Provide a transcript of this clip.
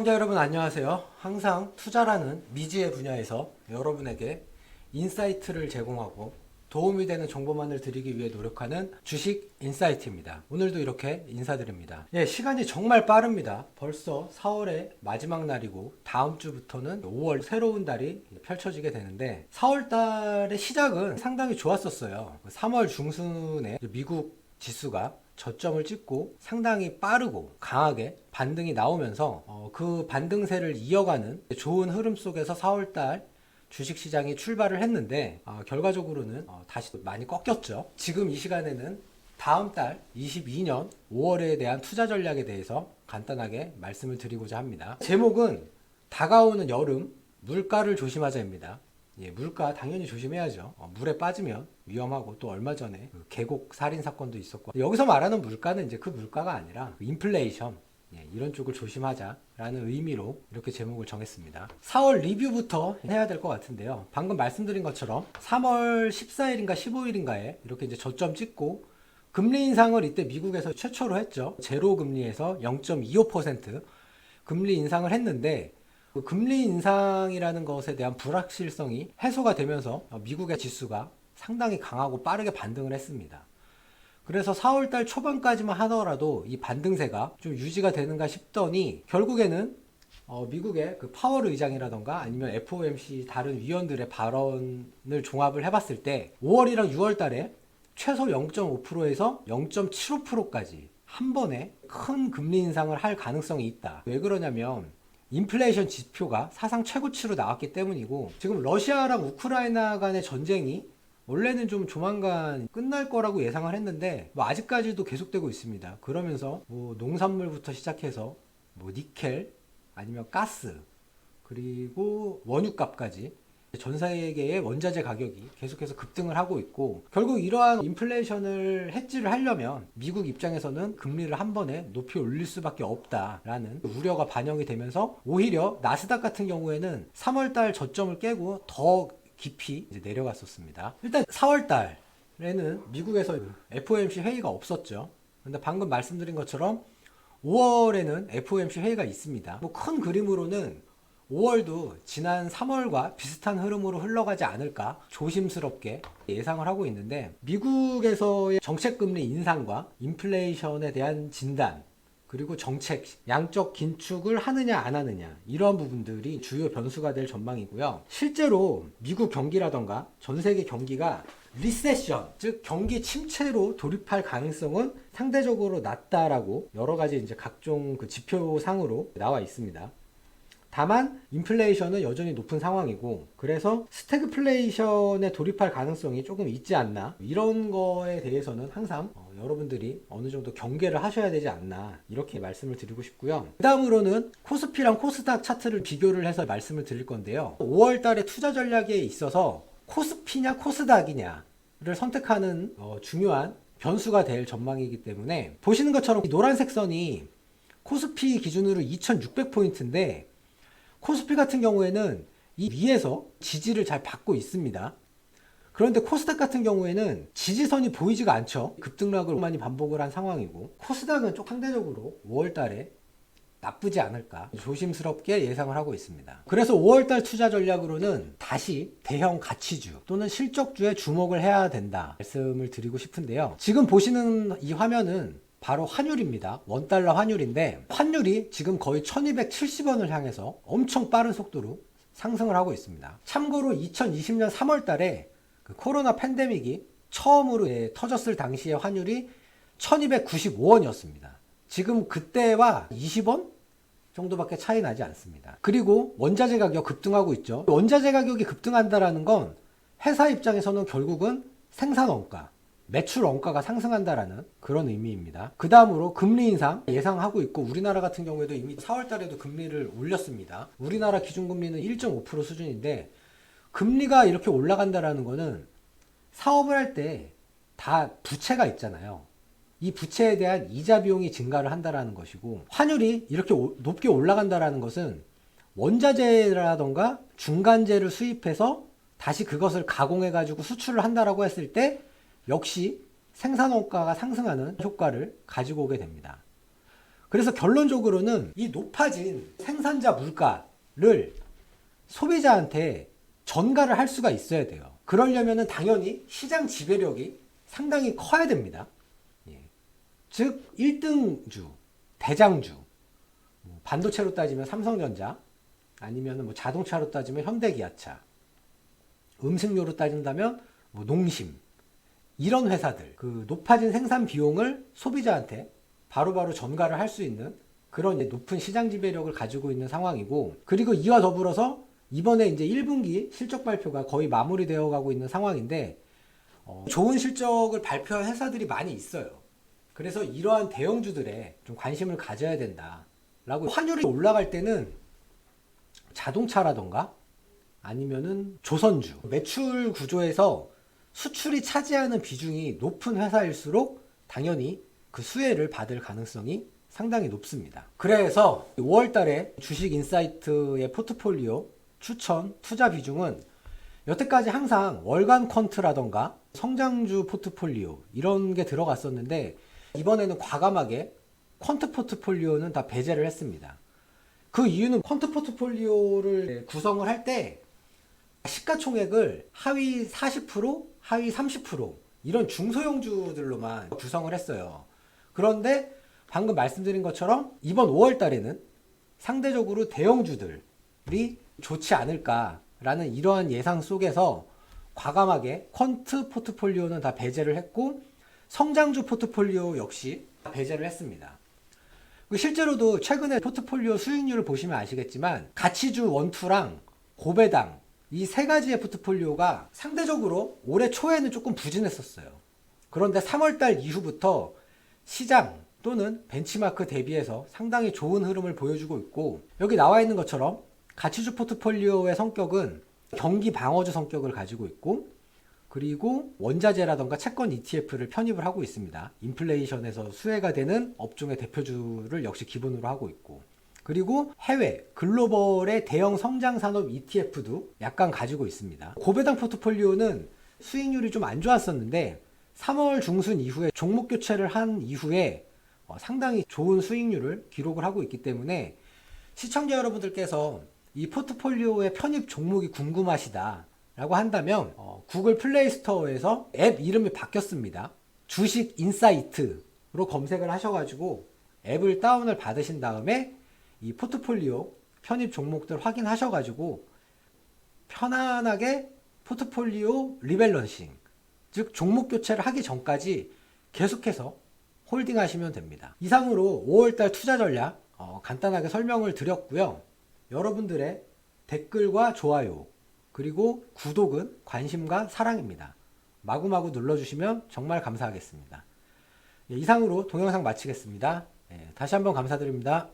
시청자 여러분 안녕하세요. 항상 투자라는 미지의 분야에서 여러분에게 인사이트를 제공하고 도움이 되는 정보만을 드리기 위해 노력하는 주식 인사이트입니다. 오늘도 이렇게 인사드립니다. 시간이 정말 빠릅니다. 벌써 4월의 마지막 날이고 다음 주부터는 5월 새로운 달이 펼쳐지게 되는데 4월 달의 시작은 상당히 좋았었어요. 3월 중순에 미국 지수가 저점을 찍고 상당히 빠르고 강하게 반등이 나오면서 그 반등세를 이어가는 좋은 흐름 속에서 4월달 주식시장이 출발을 했는데 결과적으로는 다시 많이 꺾였죠. 지금 이 시간에는 다음 달 22년 5월에 대한 투자 전략에 대해서 간단하게 말씀을 드리고자 합니다. 제목은 다가오는 여름 물가를 조심하자입니다. 물가 당연히 조심해야죠. 물에 빠지면 위험하고 또 얼마 전에 그 계곡 살인 사건도 있었고 여기서 말하는 물가는 이제 그 물가가 아니라 그 인플레이션 이런 쪽을 조심하자라는 의미로 이렇게 제목을 정했습니다. 4월 리뷰부터 해야 될 것 같은데요. 방금 말씀드린 것처럼 3월 14일인가 15일인가에 이렇게 이제 저점 찍고 금리 인상을 이때 미국에서 최초로 했죠. 제로 금리에서 0.25% 금리 인상을 했는데 그 금리 인상이라는 것에 대한 불확실성이 해소가 되면서 미국의 지수가 상당히 강하고 빠르게 반등을 했습니다. 그래서 4월달 초반까지만 하더라도 이 반등세가 좀 유지가 되는가 싶더니 결국에는 미국의 그 파월 의장이라던가 아니면 FOMC 다른 위원들의 발언을 종합을 해봤을 때 5월이랑 6월달에 최소 0.5%에서 0.75%까지 한 번에 큰 금리 인상을 할 가능성이 있다. 왜 그러냐면 인플레이션 지표가 사상 최고치로 나왔기 때문이고 지금 러시아랑 우크라이나 간의 전쟁이 원래는 좀 조만간 끝날 거라고 예상을 했는데 아직까지도 계속되고 있습니다. 그러면서 농산물부터 시작해서 니켈 아니면 가스 그리고 원유값까지 전 세계의 원자재 가격이 계속해서 급등을 하고 있고 결국 이러한 인플레이션을 해지를 하려면 미국 입장에서는 금리를 한 번에 높이 올릴 수밖에 없다라는 우려가 반영이 되면서 오히려 나스닥 같은 경우에는 3월달 저점을 깨고 더 깊이 이제 내려갔었습니다. 일단 4월달에는 미국에서 FOMC 회의가 없었죠. 근데 방금 말씀드린 것처럼 5월에는 FOMC 회의가 있습니다. 큰 그림으로는 5월도 지난 3월과 비슷한 흐름으로 흘러가지 않을까 조심스럽게 예상을 하고 있는데 미국에서의 정책금리 인상과 인플레이션에 대한 진단 그리고 정책 양적 긴축을 하느냐 안 하느냐 이러한 부분들이 주요 변수가 될 전망이고요. 실제로 미국 경기라던가 전 세계 경기가 리세션 즉 경기 침체로 돌입할 가능성은 상대적으로 낮다라고 여러 가지 이제 각종 그 지표상으로 나와 있습니다. 다만 인플레이션은 여전히 높은 상황이고 그래서 스태그플레이션에 돌입할 가능성이 조금 있지 않나 이런 거에 대해서는 항상 여러분들이 어느 정도 경계를 하셔야 되지 않나 이렇게 말씀을 드리고 싶고요. 그 다음으로는 코스피랑 코스닥 차트를 비교를 해서 말씀을 드릴 건데요. 5월달에 투자 전략에 있어서 코스피냐 코스닥이냐를 선택하는 중요한 변수가 될 전망이기 때문에 보시는 것처럼 이 노란색 선이 코스피 기준으로 2600포인트인데 코스피 같은 경우에는 이 위에서 지지를 잘 받고 있습니다. 그런데 코스닥 같은 경우에는 지지선이 보이지가 않죠. 급등락을 많이 반복을 한 상황이고 코스닥은 좀 상대적으로 5월달에 나쁘지 않을까 조심스럽게 예상을 하고 있습니다. 그래서 5월달 투자 전략으로는 다시 대형 가치주 또는 실적주에 주목을 해야 된다 말씀을 드리고 싶은데요. 지금 보시는 이 화면은 바로 환율입니다. 원달러 환율인데 환율이 지금 거의 1270원을 향해서 엄청 빠른 속도로 상승을 하고 있습니다. 참고로 2020년 3월 달에 그 코로나 팬데믹이 처음으로 터졌을 당시의 환율이 1295원이었습니다. 지금 그때와 20원 정도밖에 차이 나지 않습니다. 그리고 원자재 가격 급등하고 있죠. 원자재 가격이 급등한다라는 건 회사 입장에서는 결국은 생산 원가 매출 원가가 상승한다라는 그런 의미입니다. 그 다음으로 금리 인상 예상하고 있고 우리나라 같은 경우에도 이미 4월 달에도 금리를 올렸습니다. 우리나라 기준금리는 1.5% 수준인데 금리가 이렇게 올라간다라는 거는 사업을 할 때 다 부채가 있잖아요. 이 부채에 대한 이자 비용이 증가를 한다라는 것이고 환율이 이렇게 높게 올라간다라는 것은 원자재라던가 중간재를 수입해서 다시 그것을 가공해 가지고 수출을 한다라고 했을 때 역시 생산원가가 상승하는 효과를 가지고 오게 됩니다. 그래서 결론적으로는 이 높아진 생산자 물가를 소비자한테 전가를 할 수가 있어야 돼요. 그러려면 당연히 시장 지배력이 상당히 커야 됩니다. 즉 1등주, 대장주, 반도체로 따지면 삼성전자, 아니면 뭐 자동차로 따지면 현대기아차, 음식료로 따진다면 뭐 농심, 이런 회사들, 그 높아진 생산 비용을 소비자한테 바로바로 전가를 할 수 있는 그런 높은 시장 지배력을 가지고 있는 상황이고, 그리고 이와 더불어서 이번에 이제 1분기 실적 발표가 거의 마무리되어 가고 있는 상황인데, 좋은 실적을 발표한 회사들이 많이 있어요. 그래서 이러한 대형주들에 좀 관심을 가져야 된다라고. 환율이 올라갈 때는 자동차라던가 아니면은 조선주, 매출 구조에서 수출이 차지하는 비중이 높은 회사일수록 당연히 그 수혜를 받을 가능성이 상당히 높습니다. 그래서 5월 달에 주식인사이트의 포트폴리오 추천 투자 비중은 여태까지 항상 월간 퀀트라던가 성장주 포트폴리오 이런 게 들어갔었는데, 이번에는 과감하게 퀀트 포트폴리오는 다 배제를 했습니다. 그 이유는 퀀트 포트폴리오를 구성을 할 때 시가총액을 하위 40%, 하위 30% 이런 중소형주들로만 구성을 했어요. 그런데 방금 말씀드린 것처럼 이번 5월 달에는 상대적으로 대형주들이 좋지 않을까라는 이러한 예상 속에서 과감하게 퀀트 포트폴리오는 다 배제를 했고, 성장주 포트폴리오 역시 배제를 했습니다. 실제로도 최근에 포트폴리오 수익률을 보시면 아시겠지만 가치주 1, 2랑 고배당 이 세 가지의 포트폴리오가 상대적으로 올해 초에는 조금 부진했었어요. 그런데 3월달 이후부터 시장 또는 벤치마크 대비해서 상당히 좋은 흐름을 보여주고 있고, 여기 나와 있는 것처럼 가치주 포트폴리오의 성격은 경기 방어주 성격을 가지고 있고, 그리고 원자재라던가 채권 ETF를 편입을 하고 있습니다. 인플레이션에서 수혜가 되는 업종의 대표주를 역시 기본으로 하고 있고, 그리고 해외 글로벌의 대형 성장 산업 ETF도 약간 가지고 있습니다. 고배당 포트폴리오는 수익률이 좀 안 좋았었는데 3월 중순 이후에 종목 교체를 한 이후에 상당히 좋은 수익률을 기록을 하고 있기 때문에, 시청자 여러분들께서 이 포트폴리오의 편입 종목이 궁금하시다 라고 한다면 구글 플레이 스토어에서 앱 이름이 바뀌었습니다. 주식 인사이트로 검색을 하셔가지고 앱을 다운을 받으신 다음에 이 포트폴리오 편입 종목들 확인하셔가지고 편안하게 포트폴리오 리밸런싱, 즉 종목 교체를 하기 전까지 계속해서 홀딩 하시면 됩니다. 이상으로 5월달 투자 전략 간단하게 설명을 드렸고요. 여러분들의 댓글과 좋아요 그리고 구독은 관심과 사랑입니다. 마구마구 눌러주시면 정말 감사하겠습니다. 이상으로 동영상 마치겠습니다. 다시 한번 감사드립니다.